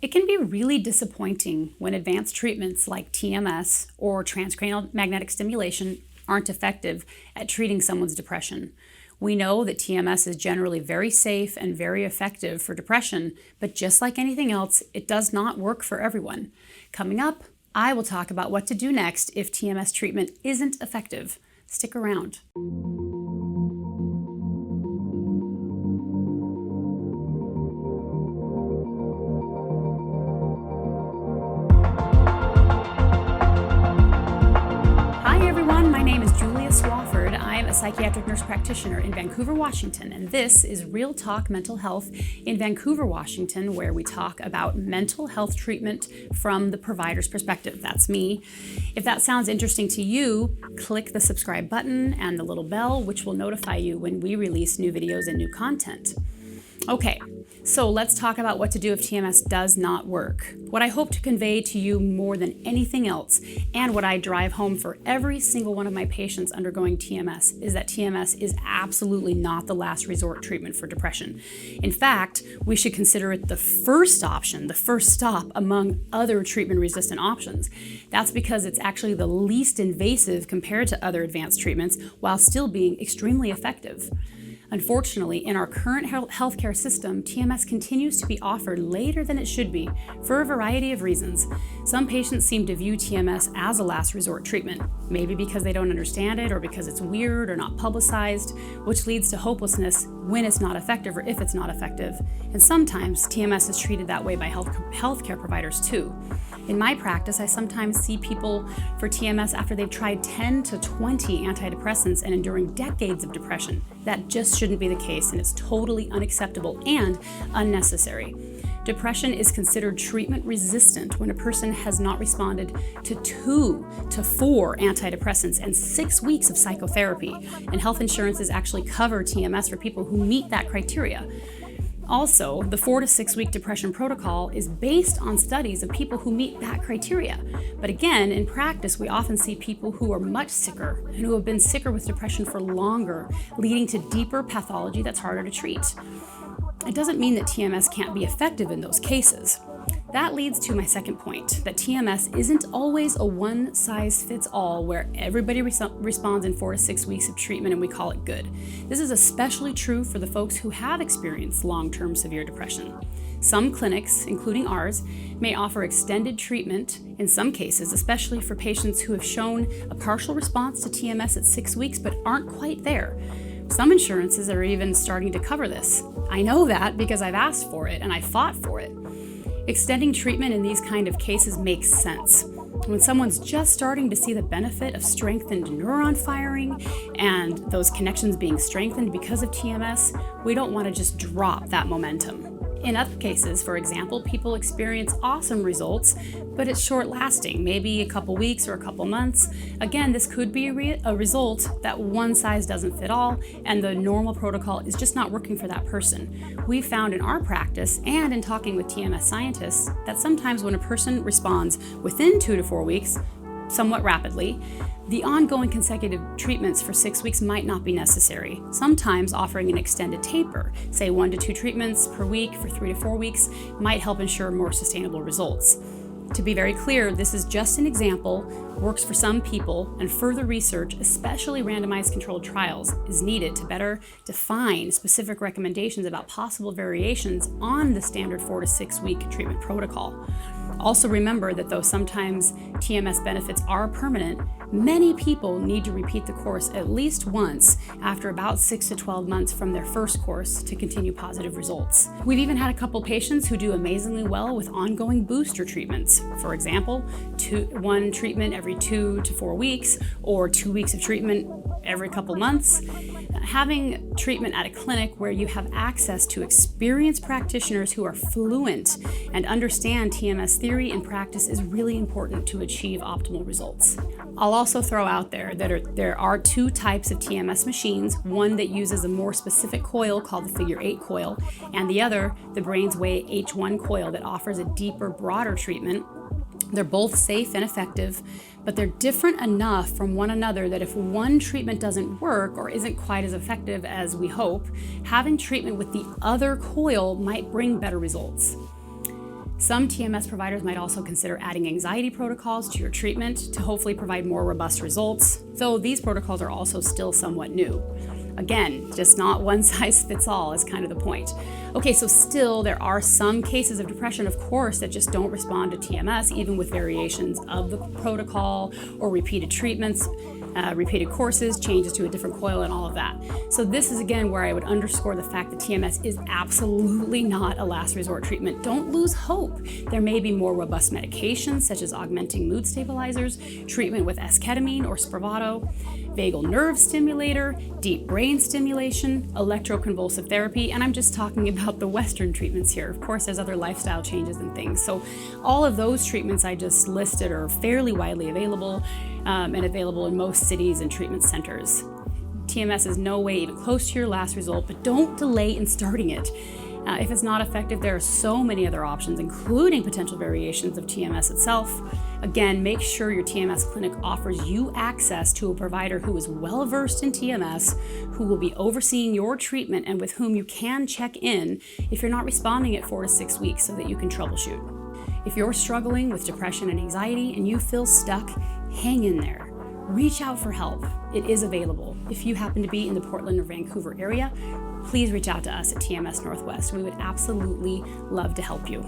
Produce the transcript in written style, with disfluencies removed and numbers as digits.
It can be really disappointing when advanced treatments like TMS or transcranial magnetic stimulation aren't effective at treating someone's depression. We know that TMS is generally very safe and very effective for depression, but just like anything else, it does not work for everyone. Coming up, I will talk about what to do next if TMS treatment isn't effective. Stick around. I'm a psychiatric nurse practitioner in Vancouver, Washington, and this is Real Talk Mental Health in Vancouver, Washington, where we talk about mental health treatment from the provider's perspective. That's me. If that sounds interesting to you, click the subscribe button and the little bell, which will notify you when we release new videos and new content. Okay, so let's talk about what to do if TMS does not work. What I hope to convey to you more than anything else, and what I drive home for every single one of my patients undergoing TMS, is that TMS is absolutely not the last resort treatment for depression. In fact, we should consider it the first option, the first stop among other treatment-resistant options. That's because it's actually the least invasive compared to other advanced treatments, while still being extremely effective. Unfortunately, in our current healthcare system, TMS continues to be offered later than it should be for a variety of reasons. Some patients seem to view TMS as a last resort treatment, maybe because they don't understand it or because it's weird or not publicized, which leads to hopelessness when it's not effective or if it's not effective. And sometimes TMS is treated that way by healthcare providers too. In my practice, I sometimes see people for TMS after they've tried 10 to 20 antidepressants and enduring decades of depression. That just shouldn't be the case, and it's totally unacceptable and unnecessary. Depression is considered treatment resistant when a person has not responded to 2 to 4 antidepressants and 6 weeks of psychotherapy, and health insurances actually cover TMS for people who meet that criteria. Also, the 4 to 6 week depression protocol is based on studies of people who meet that criteria. But again, in practice, we often see people who are much sicker and who have been sicker with depression for longer, leading to deeper pathology that's harder to treat. It doesn't mean that TMS can't be effective in those cases. That leads to my second point, that TMS isn't always a one-size-fits-all where everybody responds in 4 to 6 weeks of treatment and we call it good. This is especially true for the folks who have experienced long-term severe depression. Some clinics, including ours, may offer extended treatment in some cases, especially for patients who have shown a partial response to TMS at 6 weeks but aren't quite there. Some insurances are even starting to cover this. I know that because I've asked for it and I fought for it. Extending treatment in these kind of cases makes sense. When someone's just starting to see the benefit of strengthened neuron firing and those connections being strengthened because of TMS, we don't want to just drop that momentum. In other cases, for example, people experience awesome results, but it's short-lasting, maybe a couple weeks or a couple months. Again, this could be a result that one size doesn't fit all, and the normal protocol is just not working for that person. We've found in our practice and in talking with TMS scientists that sometimes when a person responds within 2 to 4 weeks, somewhat rapidly, the ongoing consecutive treatments for 6 weeks might not be necessary. Sometimes offering an extended taper, say 1 to 2 treatments per week for 3 to 4 weeks, might help ensure more sustainable results. To be very clear, this is just an example, works for some people, and further research, especially randomized controlled trials, is needed to better define specific recommendations about possible variations on the standard 4 to 6 week treatment protocol. Also remember that though sometimes TMS benefits are permanent, many people need to repeat the course at least once after about 6 to 12 months from their first course to continue positive results. We've even had a couple patients who do amazingly well with ongoing booster treatments. For example, one treatment every 2 to 4 weeks or 2 weeks of treatment every couple months. Having treatment at a clinic where you have access to experienced practitioners who are fluent and understand TMS theory and practice is really important to achieve optimal results. I'll also throw out there that there are 2 types of TMS machines, one that uses a more specific coil called the figure 8 coil, and the other, the BrainsWay H1 coil that offers a deeper, broader treatment. They're both safe and effective, but they're different enough from one another that if one treatment doesn't work or isn't quite as effective as we hope, having treatment with the other coil might bring better results. Some TMS providers might also consider adding anxiety protocols to your treatment to hopefully provide more robust results, though these protocols are also still somewhat new. Again, just not one size fits all is kind of the point. Okay, so still there are some cases of depression, of course, that just don't respond to TMS, even with variations of the protocol or repeated treatments, repeated courses, changes to a different coil, and all of that. So this is again where I would underscore the fact that TMS is absolutely not a last resort treatment. Don't lose hope. There may be more robust medications such as augmenting mood stabilizers, treatment with esketamine or Spravato, vagal nerve stimulator, deep brain stimulation, electroconvulsive therapy, and I'm just talking about the Western treatments here. Of course, there's other lifestyle changes and things. So all of those treatments I just listed are fairly widely available and available in most cities and treatment centers. TMS is no way even close to your last result, but don't delay in starting it. If it's not effective, there are so many other options, including potential variations of TMS itself. Again, make sure your TMS clinic offers you access to a provider who is well versed in TMS, who will be overseeing your treatment and with whom you can check in if you're not responding at 4 to 6 weeks so that you can troubleshoot. If you're struggling with depression and anxiety and you feel stuck, hang in there. Reach out for help. It is available. If you happen to be in the Portland or Vancouver area, please reach out to us at TMS Northwest. We would absolutely love to help you.